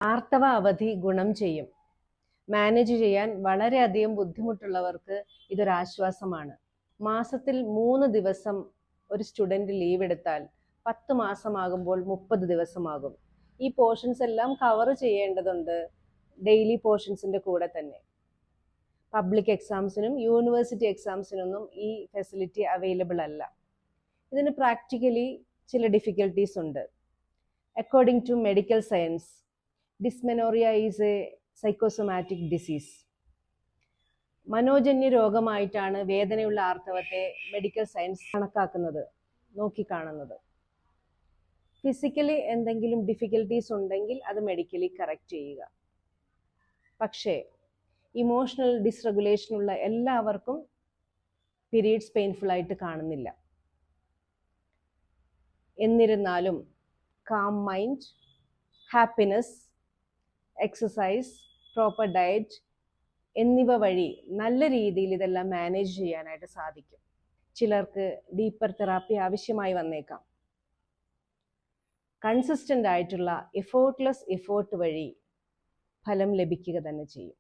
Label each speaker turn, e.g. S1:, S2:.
S1: ആർത്തവ അവധി ഗുണം ചെയ്യും. മാനേജ് ചെയ്യാൻ വളരെയധികം ബുദ്ധിമുട്ടുള്ളവർക്ക് ഇതൊരാശ്വാസമാണ്. മാസത്തിൽ 3 ദിവസം ഒരു സ്റ്റുഡൻറ് ലീവ് എടുത്താൽ 10 മാസമാകുമ്പോൾ 30 ദിവസമാകും. ഈ പോർഷൻസ് എല്ലാം കവർ ചെയ്യേണ്ടതുണ്ട് ഡെയിലി പോർഷൻസിൻ്റെ കൂടെ തന്നെ. പബ്ലിക് എക്സാംസിനും യൂണിവേഴ്സിറ്റി എക്സാംസിനൊന്നും ഈ ഫെസിലിറ്റി അവൈലബിൾ അല്ല. ഇതിന് പ്രാക്ടിക്കലി ചില ഡിഫിക്കൽട്ടീസ് ഉണ്ട്. According to medical science, dysmenorrhea is a psychosomatic disease. മനോജന്യ രോഗമായിട്ടാണ് വേദനയുള്ള ആർത്തവത്തെ മെഡിക്കൽ സയൻസ് കണക്കാക്കുന്നത്, നോക്കിക്കാണുന്നത്. ഫിസിക്കലി എന്തെങ്കിലും ഡിഫിക്കൽട്ടീസ് ഉണ്ടെങ്കിൽ അത് മെഡിക്കലി കറക്റ്റ് ചെയ്യുക. പക്ഷേ ഇമോഷണൽ ഡിസ്റെഗുലേഷനുള്ള എല്ലാവർക്കും പീരീഡ്സ് പെയിൻഫുൾ ആയിട്ട് കാണുന്നില്ല. എന്നിരുന്നാലും calm mind, happiness, exercise, proper diet എന്നിവ വഴി നല്ല രീതിയിൽ ഇതെല്ലാം മാനേജ് ചെയ്യാനായിട്ട് സാധിക്കും. ചിലർക്ക് ഡീപ്പർ തെറാപ്പി ആവശ്യമായി വന്നേക്കാം. കൺസിസ്റ്റൻ്റ് ആയിട്ടുള്ള എഫോർട്ട്ലെസ് എഫോർട്ട് വഴി ഫലം ലഭിക്കുക തന്നെ ചെയ്യും.